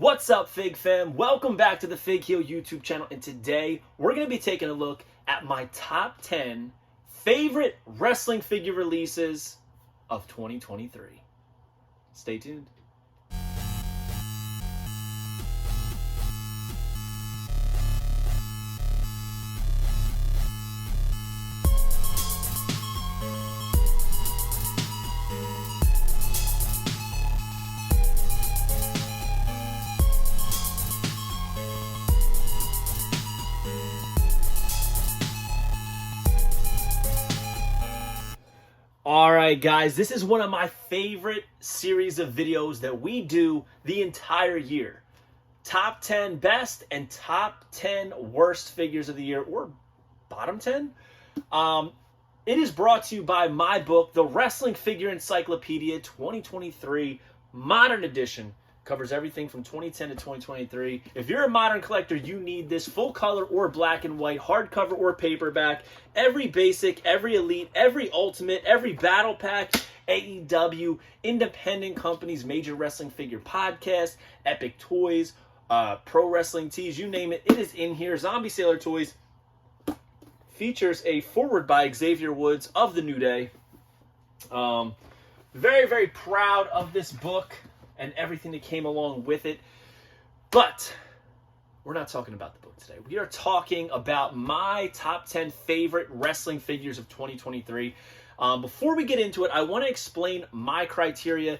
What's up, Fig fam? Welcome back to the Fig Heel YouTube channel, and today we're going to be taking a look at my top 10 favorite wrestling figure releases of 2023. Stay tuned. Alright guys, this is one of my favorite series of videos that we do the entire year. Top 10 best and top 10 worst figures of the year, or bottom 10. It is brought to you by my book, The Wrestling Figure Encyclopedia 2023 Modern Edition. Covers everything from 2010 to 2023. If you're a modern collector, you need this full color or black and white, hardcover or paperback. Every basic, every elite, every ultimate, every battle pack, AEW, independent companies, major wrestling figure podcast, Epic Toys, Pro Wrestling Tees, you name it, it is in here. Zombie Sailor Toys features a foreword by Xavier Woods of the New Day. Very, very proud of this book and everything that came along with it. But we're not talking about the book today. We are talking about my top 10 favorite wrestling figures of 2023. Before we get into it, I want to explain my criteria.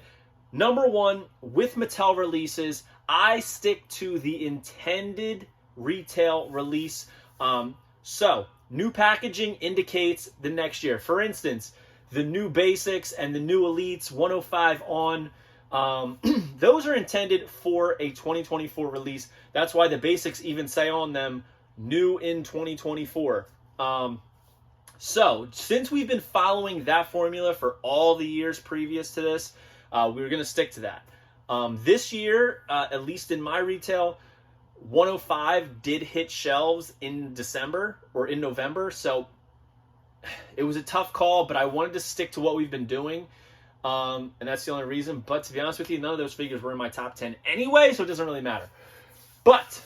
Number one, with Mattel releases, I stick to the intended retail release. So, new packaging indicates the next year. For instance, the new basics and the new elites, 105 on, those are intended for a 2024 release. That's why the basics even say on them, new in 2024. So, since we've been following that formula for all the years previous to this, we're going to stick to that. This year, at least in my retail, 105 did hit shelves in December or in November. So, it was a tough call, but I wanted to stick to what we've been doing. And that's the only reason. But to be honest with you, none of those figures were in my top 10 anyway, so it doesn't really matter. But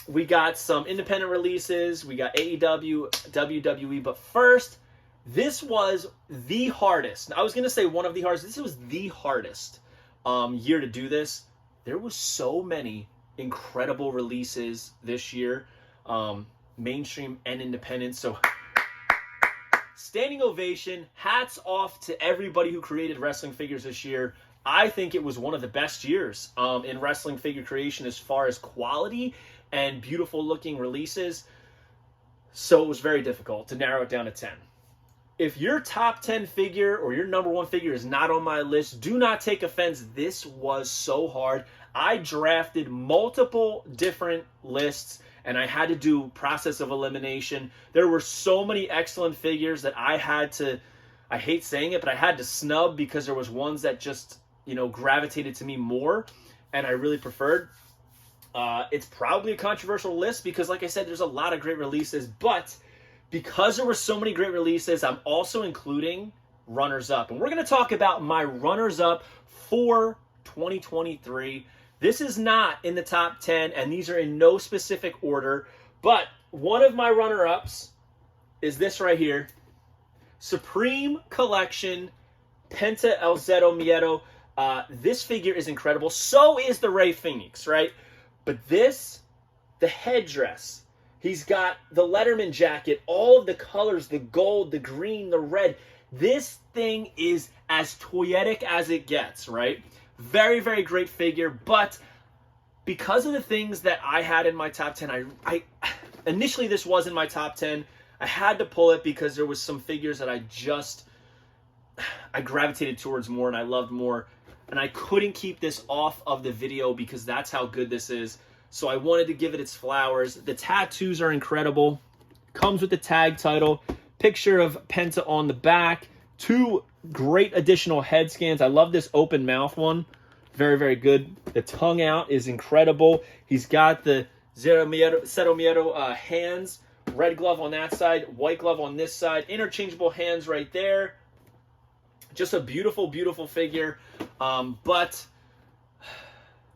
we got some independent releases. We got AEW, WWE. But first, this was the hardest. I was going to say one of the hardest. This was the hardest year to do this. There was so many incredible releases this year, mainstream and independent. So standing ovation, hats off to everybody who created wrestling figures this year. I think it was one of the best years in wrestling figure creation as far as quality and beautiful looking releases. So it was very difficult to narrow it down to 10. If your top 10 figure or your number one figure is not on my list, do not take offense. This was so hard. I drafted multiple different lists and I had to do process of elimination. There were so many excellent figures that I had to, I hate saying it, but I had to snub because there was ones that just, gravitated to me more and I really preferred. It's probably a controversial list because, like I said, there's a lot of great releases, but because there were so many great releases, I'm also including runners-up. And we're going to talk about my runners-up for 2023. This is not in the top 10, and these are in no specific order, but one of my runner-ups is this right here. Supreme Collection Penta El Zero Miedo. This figure is incredible. So is the Rey Phoenix, right? But this, the headdress, he's got the Letterman jacket, all of the colors, the gold, the green, the red. This thing is as toyetic as it gets, right? Very, very great figure, but because of the things that I had in my top 10, I initially this was in my top 10. I had to pull it because there was some figures that I gravitated towards more and I loved more, and I couldn't keep this off of the video because that's how good this is. So I wanted to give it its flowers. The tattoos are incredible. Comes with the tag title, picture of Penta on the back, 2 great additional head scans. I love this open mouth one. Very, very good. The tongue out is incredible. He's got the Cero Miedo hands. Red glove on that side. White glove on this side. Interchangeable hands right there. Just a beautiful, beautiful figure. But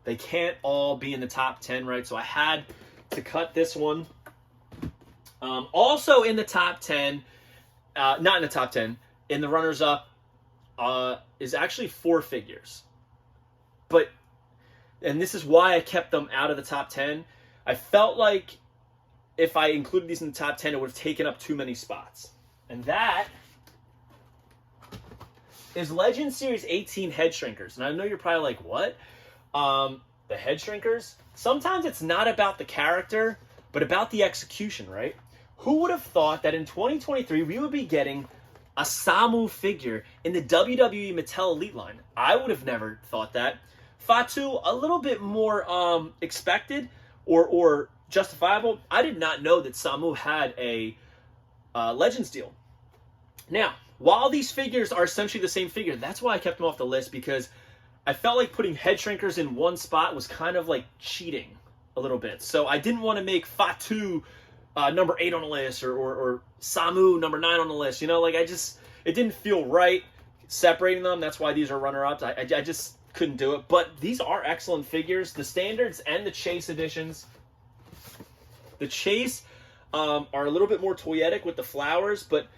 They can't all be in the top 10, right? So I had to cut this one. Also in the top 10, not in the top 10, in the runners-up, is actually 4 figures. And this is why I kept them out of the top 10. I felt like if I included these in the top 10, it would have taken up too many spots. And that is Legend Series 18 Head Shrinkers. And I know you're probably like, what? The Head Shrinkers? Sometimes it's not about the character, but about the execution, right? Who would have thought that in 2023 we would be getting a Samu figure in the WWE Mattel Elite line? I would have never thought that. Fatu, a little bit more expected or justifiable. I did not know that Samu had a Legends deal. Now, while these figures are essentially the same figure, that's why I kept them off the list, because I felt like putting Head Shrinkers in one spot was kind of like cheating a little bit. So I didn't want to make Fatu number 8 on the list or Samu number 9 on the list. You know, like it didn't feel right separating them. That's why these are runner-ups. I just couldn't do it. But these are excellent figures. The standards and the Chase editions. The Chase are a little bit more toyetic with the flowers, but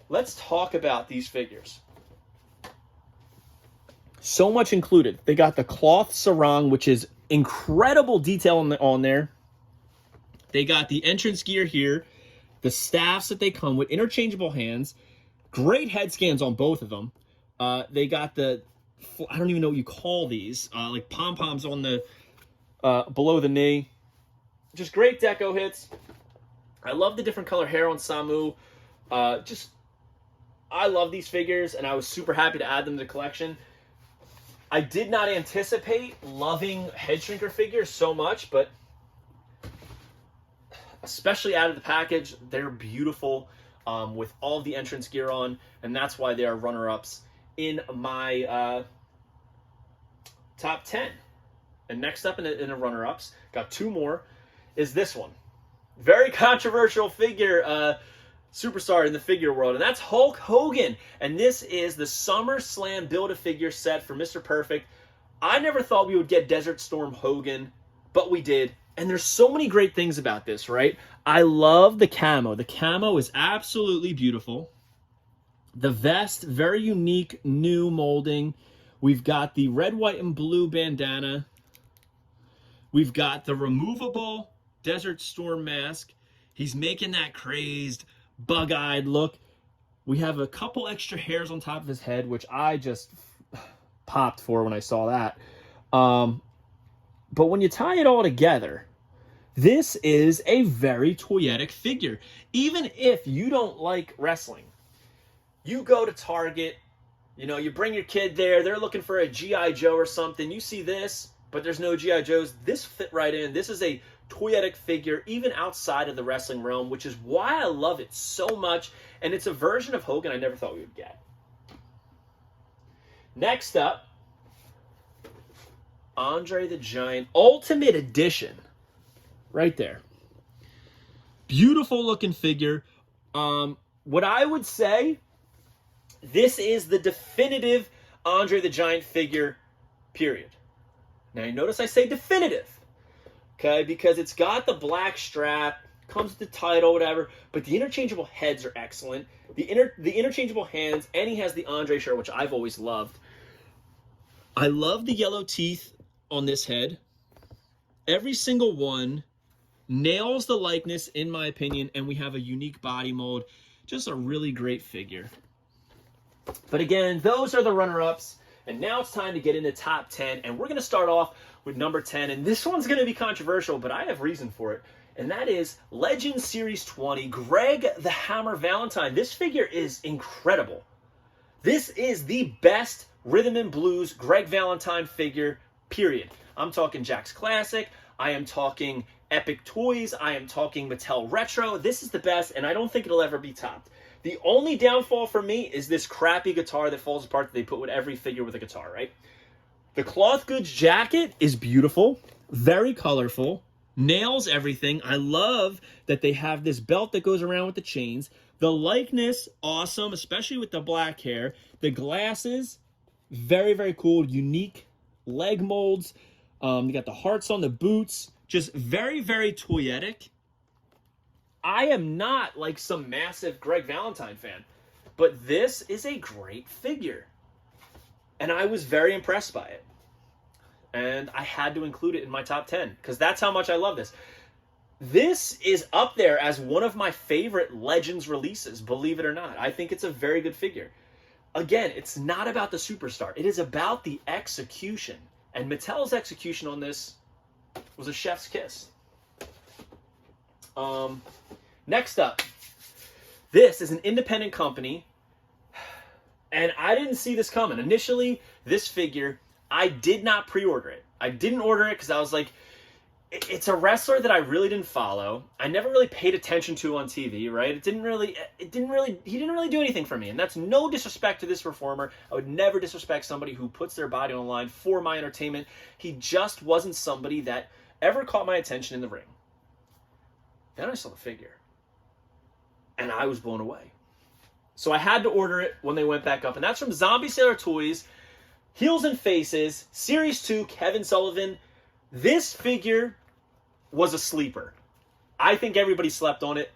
let's talk about these figures. So much included. They got the cloth sarong, which is incredible detail on there. They got the entrance gear here, the staffs that they come with, interchangeable hands, great head scans on both of them. They got the, I don't even know what you call these, like pom-poms on the, below the knee. Just great deco hits. I love the different color hair on Samu. I love these figures, and I was super happy to add them to the collection. I did not anticipate loving Head Shrinker figures so much, but especially out of the package, they're beautiful with all the entrance gear on, and that's why they are runner-ups in my top 10. And next up in the runner-ups, got 2 more, is this one. Very controversial figure, superstar in the figure world, and that's Hulk Hogan. And this is the SummerSlam Build-A-Figure set for Mr. Perfect. I never thought we would get Desert Storm Hogan, but we did. And there's so many great things about this, right? I love the camo. The camo is absolutely beautiful. The vest, very unique, new molding. We've got the red, white, and blue bandana. We've got the removable Desert Storm mask. He's making that crazed, bug-eyed look. We have a couple extra hairs on top of his head, which I just popped for when I saw that. But when you tie it all together, this is a very toyetic figure. Even if you don't like wrestling, you go to Target, you know, you bring your kid there, they're looking for a G.I. Joe or something, you see this, but there's no G.I. Joes, this fit right in. This is a toyetic figure, even outside of the wrestling realm, which is why I love it so much, and it's a version of Hogan I never thought we would get. Next up, Andre the Giant Ultimate Edition. Right there. Beautiful looking figure. What I would say, this is the definitive Andre the Giant figure, period. Now you notice I say definitive. Okay, because it's got the black strap, comes with the title, whatever, but the interchangeable heads are excellent. The interchangeable hands, and he has the Andre shirt, which I've always loved. I love the yellow teeth on this head. Every single one nails the likeness, in my opinion, and we have a unique body mold. Just a really great figure. But again, those are the runner-ups, and now it's time to get into top 10, and we're going to start off with number 10, and this one's going to be controversial, but I have reason for it, and that is Legend Series 20, Greg the Hammer Valentine. This figure is incredible. This is the best Rhythm and Blues Greg Valentine figure, period. I'm talking Jakks Classic, I am talking Epic Toys, I am talking Mattel Retro. This is the best, and I don't think it'll ever be topped. The only downfall for me is this crappy guitar that falls apart that they put with every figure with a guitar, right? The cloth goods jacket is beautiful, very colorful, nails everything. I love that they have this belt that goes around with the chains. The likeness, awesome, especially with the black hair. The glasses, very, very cool, unique leg molds. You got the hearts on the boots. Just very, very toyetic. I am not like some massive Greg Valentine fan, but this is a great figure. And I was very impressed by it. And I had to include it in my top 10 because that's how much I love this. This is up there as one of my favorite Legends releases, believe it or not. I think it's a very good figure. Again, it's not about the superstar. It is about the execution. And Mattel's execution on this was a chef's kiss. Next up, this is an independent company, and I didn't see this coming. Initially, this figure, I did not pre-order it. I didn't order it because I was like, it's a wrestler that I really didn't follow. I never really paid attention to on TV, right? He didn't really do anything for me, and that's no disrespect to this performer. I would never disrespect somebody who puts their body on the line for my entertainment. He just wasn't somebody that ever caught my attention in the ring. Then I saw the figure, and I was blown away. So I had to order it when they went back up, and that's from Zombie Sailor Toys, Heels and Faces, Series 2, Kevin Sullivan. This figure was a sleeper. I think everybody slept on it.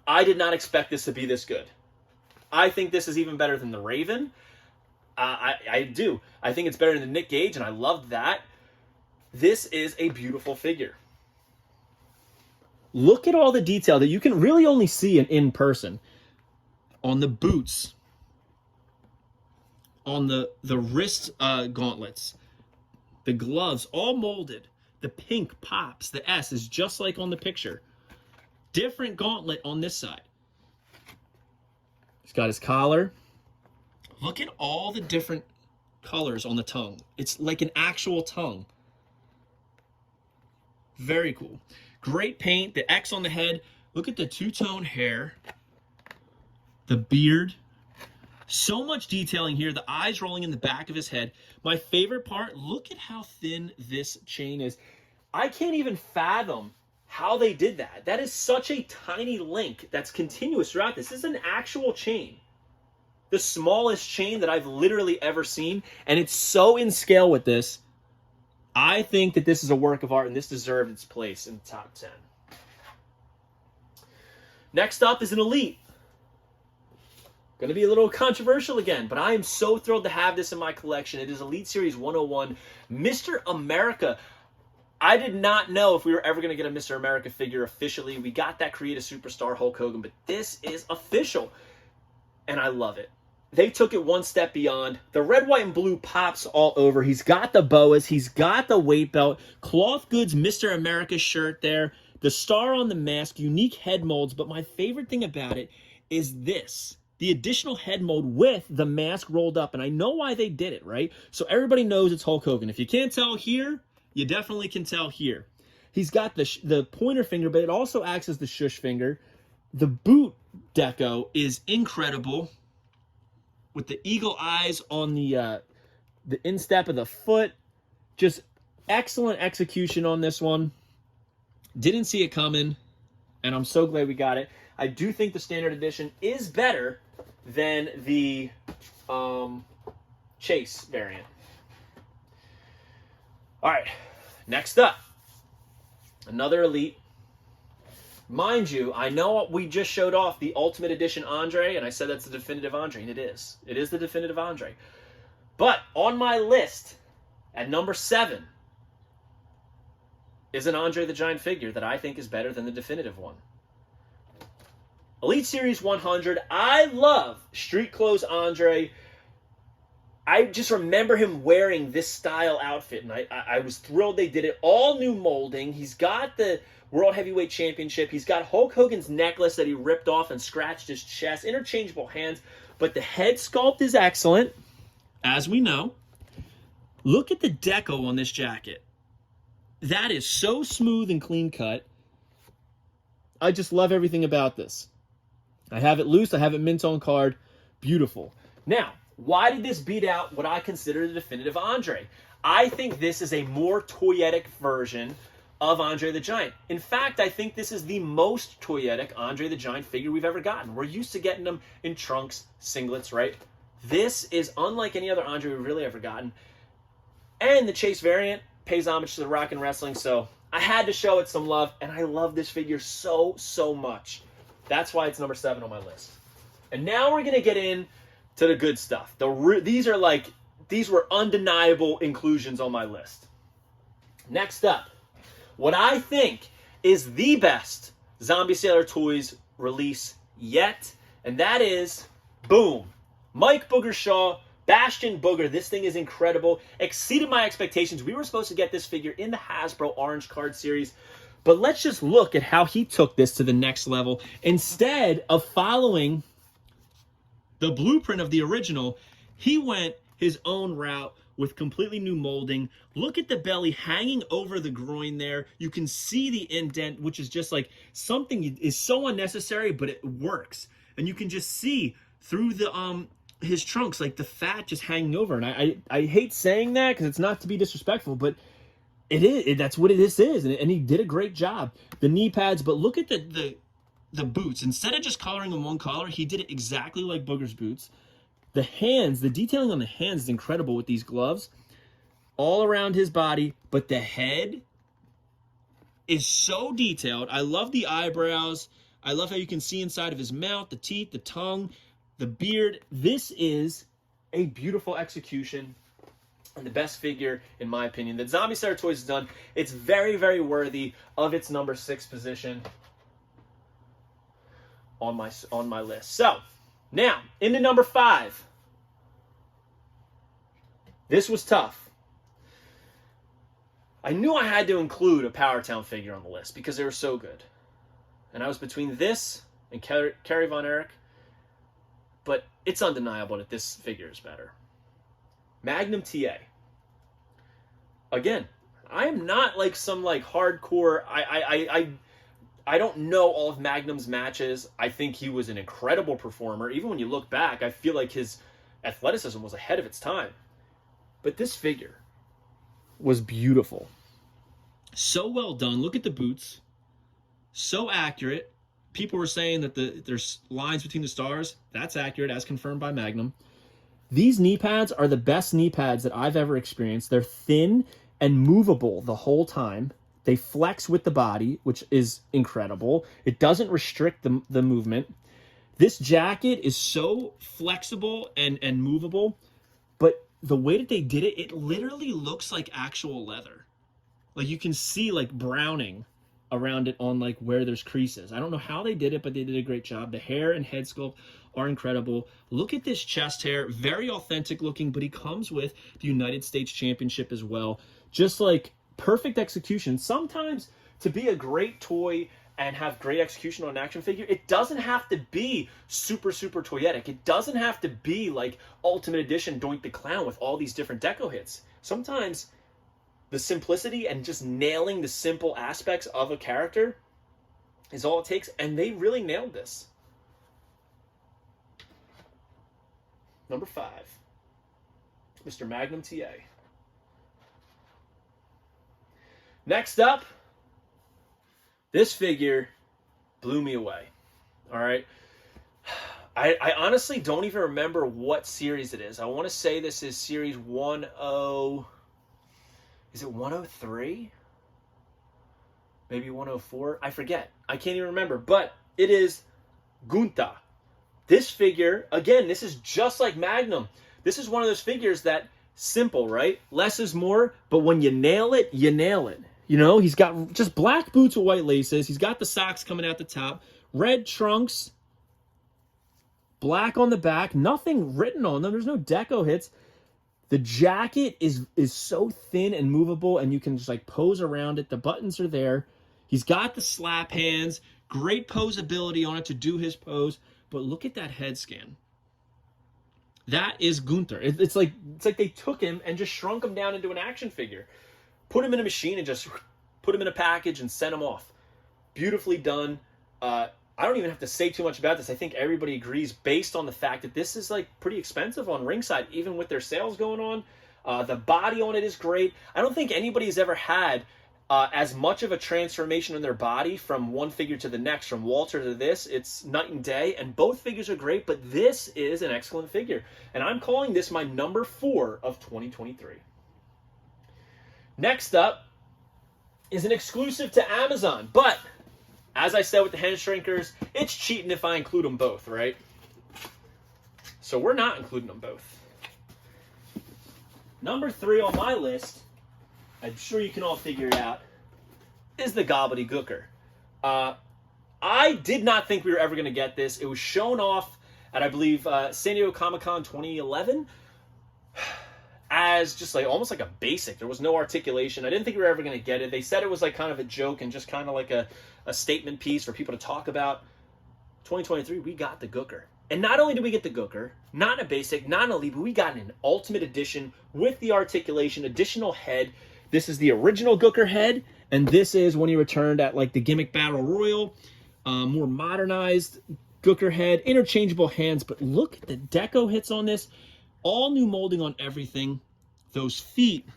I did not expect this to be this good. I think this is even better than the Raven. I do. I think it's better than Nick Gage, and I loved that. This is a beautiful figure. Look at all the detail that you can really only see in person. On the boots. On the wrist gauntlets. The gloves, all molded. The pink pops. The S is just like on the picture. Different gauntlet on this side. He's got his collar. Look at all the different colors on the tongue. It's like an actual tongue. Very cool. Great paint. The X on the head. Look at the two-tone hair. The beard. So much detailing here. The eyes rolling in the back of his head. My favorite part, look at how thin this chain is. I can't even fathom how they did that. That is such a tiny link that's continuous throughout this. This is an actual chain. The smallest chain that I've literally ever seen. And it's so in scale with this. I think that this is a work of art and this deserved its place in the top 10. Next up is an Elite. Going to be a little controversial again, but I am so thrilled to have this in my collection. It is Elite Series 101, Mr. America. I did not know if we were ever going to get a Mr. America figure officially. We got that Create a Superstar Hulk Hogan, but this is official, and I love it. They took it one step beyond. The red, white, and blue pops all over. He's got the boas. He's got the weight belt. Cloth Goods Mr. America shirt there. The star on the mask. Unique head molds. But my favorite thing about it is this. The additional head mold with the mask rolled up. And I know why they did it, right? So everybody knows it's Hulk Hogan. If you can't tell here, you definitely can tell here. He's got the pointer finger, but it also acts as the shush finger. The boot deco is incredible. With the eagle eyes on the instep of the foot. Just excellent execution on this one. Didn't see it coming, and I'm so glad we got it. I do think the standard edition is better than the Chase variant. All right, next up, another Elite. Mind you, I know we just showed off the Ultimate Edition Andre, and I said that's the definitive Andre, and it is. It is the definitive Andre. But on my list, at number 7, is an Andre the Giant figure that I think is better than the definitive one. Elite Series 100. I love Street Clothes Andre. I just remember him wearing this style outfit, and I was thrilled they did it. All new molding. He's got the World Heavyweight Championship. He's got Hulk Hogan's necklace that he ripped off and scratched his chest. Interchangeable hands. But the head sculpt is excellent, as we know. Look at the deco on this jacket. That is so smooth and clean cut. I just love everything about this. I have it loose. I have it mint on card. Beautiful. Now, why did this beat out what I consider the definitive Andre? I think this is a more toyetic version of Andre the Giant. In fact, I think this is the most toyetic Andre the Giant figure we've ever gotten. We're used to getting them in trunks, singlets, right? This is unlike any other Andre we've really ever gotten. And the Chase variant, pays homage to the Rock and Wrestling, so I had to show it some love, and I love this figure so much. That's why it's number 7 on my list. And now we're going to get in to the good stuff. These were undeniable inclusions on my list. Next up, what I think is the best Zombie Sailor Toys release yet, and that is, boom, Mike Booger Shaw, Bastion Booger. This thing is incredible. Exceeded my expectations. We were supposed to get this figure in the Hasbro Orange Card Series, but let's just look at how he took this to the next level. Instead of following the blueprint of the original, he went his own route with completely new molding. Look at the belly hanging over the groin there. You can see the indent, which is just like something is so unnecessary, but it works. And you can just see through the his trunks, like the fat just hanging over. And I hate saying that because it's not to be disrespectful, but it is. That's what this is. And he did a great job. The knee pads, but look at the boots. Instead of just coloring them one color, he did it exactly like Booger's boots. The hands, the detailing on the hands is incredible with these gloves all around his body, but the head is so detailed. I love the eyebrows. I love how you can see inside of his mouth, the teeth, the tongue, the beard. This is a beautiful execution and the best figure, in my opinion, that Zombie Sailor Toys has done. It's very worthy of its number 6 position on my list. So, now, into number 5. This was tough. I knew I had to include a Powertown figure on the list because they were so good. And I was between this and Kerry Von Erich, but it's undeniable that this figure is better. Magnum TA. Again, I am not like some like hardcore... I don't know all of Magnum's matches. I think he was an incredible performer. Even when you look back, I feel like his athleticism was ahead of its time. But this figure was beautiful. So well done. Look at the boots. So accurate. People were saying that there's lines between the stars. That's accurate, as confirmed by Magnum. These knee pads are the best knee pads that I've ever experienced. They're thin and movable the whole time. They flex with the body, which is incredible. It doesn't restrict the movement. This jacket is so flexible and movable, but the way that they did it, it literally looks like actual leather. Like you can see like browning around it on like where there's creases. I don't know how they did it, but they did a great job. The hair and head sculpt are incredible. Look at this chest hair, very authentic looking, but he comes with the United States Championship as well. Just like perfect execution. Sometimes to be a great toy and have great execution on an action figure, it doesn't have to be super toyetic. It doesn't have to be like Ultimate Edition Doink the Clown with all these different deco hits. Sometimes the simplicity and just nailing the simple aspects of a character is all it takes, and they really nailed this. Number 5, Mr. Magnum TA. Next up, this figure blew me away. All right. I honestly don't even remember what series it is. I want to say this is series 10... Is it 103? Maybe 104? I forget. I can't even remember. But it is Gunta. This figure, again, this is just like Magnum. This is one of those figures that, simple, right? Less is more, but when you nail it, you nail it. You know, he's got just black boots with white laces. He's got the socks coming out the top. Red trunks. Black on the back. Nothing written on them. There's no deco hits. The jacket is so thin and movable, and you can just like pose around it. The buttons are there. He's got the slap hands. Great posability on it to do his pose. But look at that head scan. That is Gunther. It's like they took him and just shrunk him down into an action figure. Put him in a machine and just put him in a package and sent him off. Beautifully done. I don't even have to say too much about this. I think everybody agrees based on the fact that this is like pretty expensive on Ringside, even with their sales going on. The body on it is great. I don't think anybody's ever had as much of a transformation in their body from one figure to the next, from Walter to this. It's night and day, and both figures are great, but this is an excellent figure. And I'm calling this my number 4 of 2023. Next up is an exclusive to Amazon. But, as I said with the hand shrinkers, it's cheating if I include them both, right? So we're not including them both. Number 3 on my list, I'm sure you can all figure it out, is the Gobbledygooker. I did not think we were ever going to get this. It was shown off at, I believe, San Diego Comic-Con 2011 as just like almost like a basic. There was no articulation. I didn't think we were ever going to get it. They said it was like kind of a joke and just kind of like a statement piece for people to talk about. 2023, we got the Gooker. And not only did we get the Gooker, not in a basic, not in a elite, but we got an ultimate edition with the articulation, additional head. This is the original Gooker head, and this is when he returned at like the Gimmick Battle Royal. More modernized Gooker head, interchangeable hands, but look at the deco hits on this. All new molding on everything. Those feet,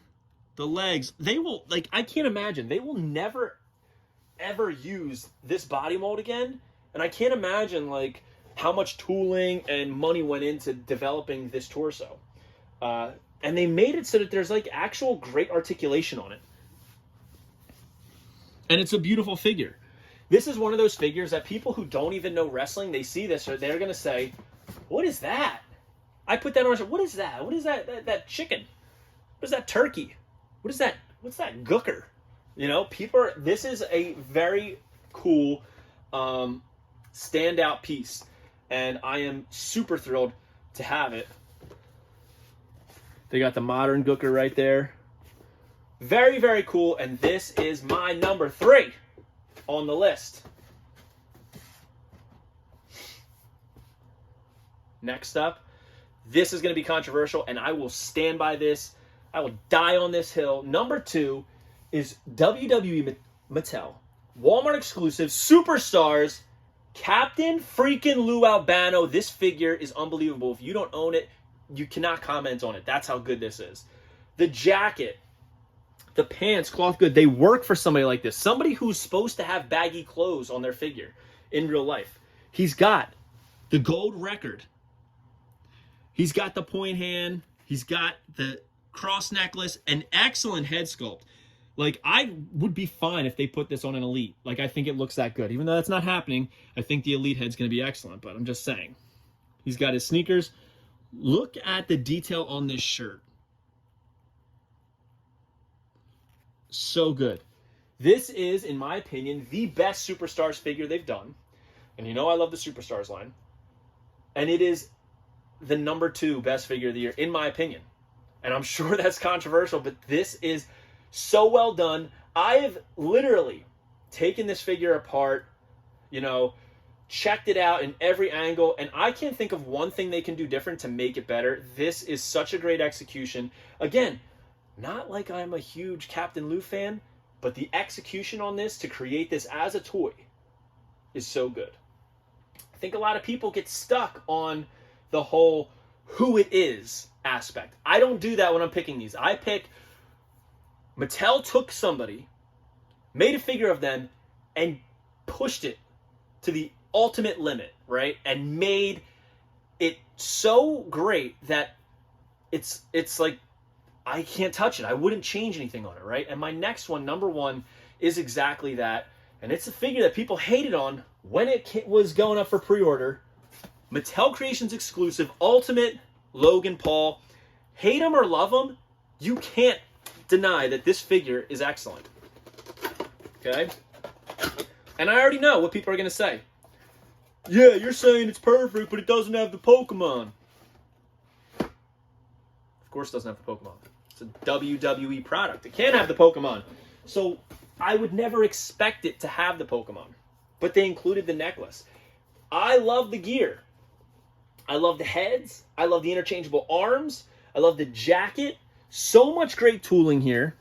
the legs, they will, like, I can't imagine. They will never, ever use this body mold again. And I can't imagine, like, how much tooling and money went into developing this torso. And they made it so that there's, like, actual great articulation on it. And it's a beautiful figure. This is one of those figures that people who don't even know wrestling, they see this, or they're going to say, what is that? I put that on, what is that? What is that chicken? What is that turkey? What is that? What's that Gooker? You know, this is a very cool standout piece. And I am super thrilled to have it. They got the modern Gooker right there. Very, very cool. And this is my number 3 on the list. Next up, this is going to be controversial, and I will stand by this. I will die on this hill. Number 2 is WWE Mattel. Walmart exclusive, Superstars, Captain freaking Lou Albano. This figure is unbelievable. If you don't own it, you cannot comment on it. That's how good this is. The jacket, the pants, cloth good. They work for somebody like this. Somebody who's supposed to have baggy clothes on their figure in real life. He's got the gold record. He's got the point hand. He's got the cross necklace. An excellent head sculpt. Like, I would be fine if they put this on an elite. Like, I think it looks that good. Even though that's not happening, I think the elite head's going to be excellent. But I'm just saying. He's got his sneakers. Look at the detail on this shirt. So good. This is, in my opinion, the best Superstars figure they've done. And you know I love the Superstars line. And it is the number 2 best figure of the year, in my opinion. And I'm sure that's controversial, but this is so well done. I have literally taken this figure apart, you know, checked it out in every angle, and I can't think of one thing they can do different to make it better. This is such a great execution. Again, not like I'm a huge Captain Lou fan, but the execution on this to create this as a toy is so good. I think a lot of people get stuck on the whole who it is aspect. I don't do that when I'm picking these. I pick Mattel took somebody, made a figure of them, and pushed it to the ultimate limit, right? And made it so great that it's like I can't touch it. I wouldn't change anything on it, right? And my next one, number 1, is exactly that. And it's a figure that people hated on when it was going up for pre-order. Mattel Creations exclusive, Ultimate Logan Paul. Hate him or love him, you can't deny that this figure is excellent. Okay? And I already know what people are going to say. Yeah, you're saying it's perfect, but it doesn't have the Pokemon. Of course it doesn't have the Pokemon. It's a WWE product. It can't have the Pokemon. So I would never expect it to have the Pokemon. But they included the necklace. I love the gear. I love the heads. I love the interchangeable arms. I love the jacket. So much great tooling here.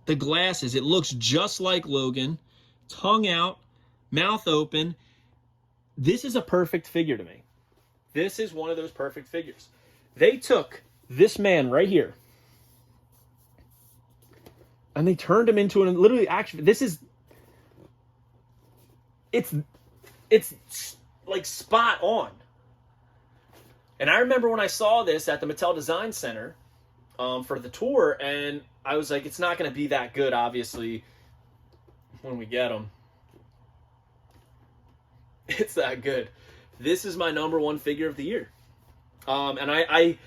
The glasses. It looks just like Logan. Tongue out. Mouth open. This is a perfect figure to me. This is one of those perfect figures. They took this man right here. And they turned him into an literally action. This is... It's like spot on. And I remember when I saw this at the Mattel Design Center for the tour, and I was like, it's not going to be that good, obviously, when we get them. It's that good. This is my number one figure of the year. And I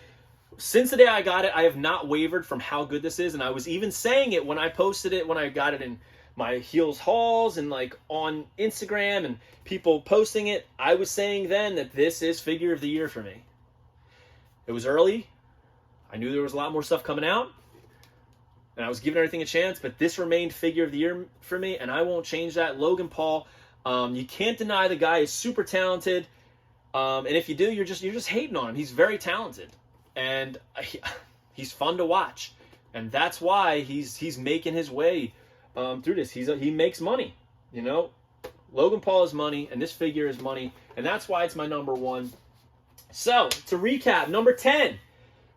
since the day I got it, I have not wavered from how good this is. And I was even saying it when I posted it, when I got it in my Heels hauls and like on Instagram and people posting it. I was saying then that this is figure of the year for me. It was early. I knew there was a lot more stuff coming out. And I was giving everything a chance, but this remained figure of the year for me, and I won't change that. Logan Paul, you can't deny the guy is super talented, and if you do, you're just hating on him. He's very talented, and he's fun to watch, and that's why he's making his way through this. He makes money, you know. Logan Paul is money, and this figure is money, and that's why it's my number one. So to recap, number 10,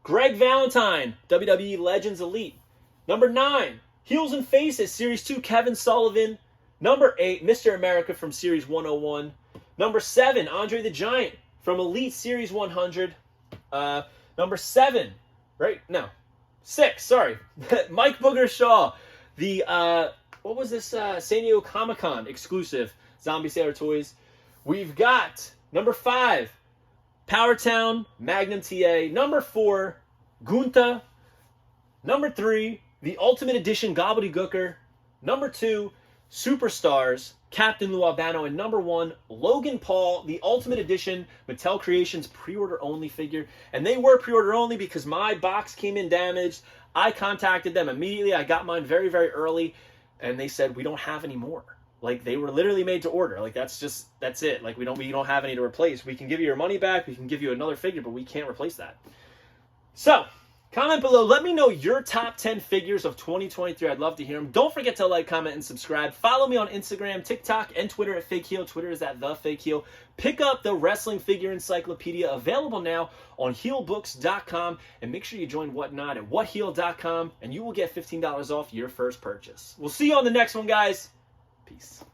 Greg Valentine, WWE Legends Elite. Number 9, Heels and Faces, Series 2, Kevin Sullivan. Number 8, Mr. America from Series 101. Number 7, Andre the Giant from Elite Series 100. Number 7, right? No. 6, sorry. Mike Booger Shaw. The, what was this? San Diego Comic-Con exclusive Zombie Sailor Toys. We've got number 5, Powertown Magnum TA. Number 4, Gunther. Number 3, the Ultimate Edition Gobbledygooker. Number 2, Superstars, Captain Lou Albano. And number 1, Logan Paul, the Ultimate Edition Mattel Creations pre-order only figure. And they were pre-order only because my box came in damaged. I contacted them immediately. I got mine very, very early. And they said, we don't have any more. Like, they were literally made to order. Like, that's it. Like, we don't have any to replace. We can give you your money back. We can give you another figure, but we can't replace that. So, comment below. Let me know your top 10 figures of 2023. I'd love to hear them. Don't forget to like, comment, and subscribe. Follow me on Instagram, TikTok, and Twitter at FakeHeel. Twitter is at TheFakeHeel. Pick up the Wrestling Figure Encyclopedia, available now on HeelBooks.com. And make sure you join Whatnot at WhatHeel.com, and you will get $15 off your first purchase. We'll see you on the next one, guys. Peace.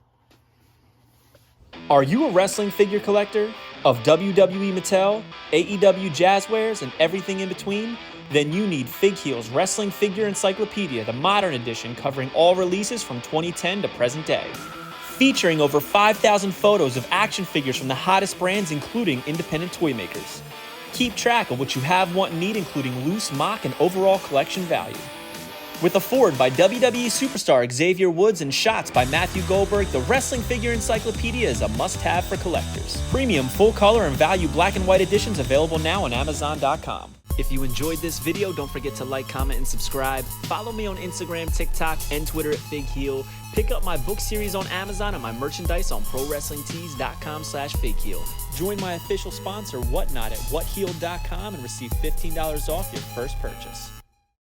Are you a wrestling figure collector of WWE Mattel, AEW Jazzwares, and everything in between? Then you need FigHeel's Wrestling Figure Encyclopedia, the modern edition covering all releases from 2010 to present day. Featuring over 5,000 photos of action figures from the hottest brands, including independent toy makers. Keep track of what you have, want, and need, including loose, mock, and overall collection value. With a foreword by WWE superstar Xavier Woods and shots by Matthew Goldberg, the Wrestling Figure Encyclopedia is a must-have for collectors. Premium, full-color, and value black and white editions available now on Amazon.com. If you enjoyed this video, don't forget to like, comment, and subscribe. Follow me on Instagram, TikTok, and Twitter at FigHeel. Pick up my book series on Amazon and my merchandise on ProWrestlingTees.com/FigHeel. Join my official sponsor, Whatnot, at WhatHeel.com and receive $15 off your first purchase.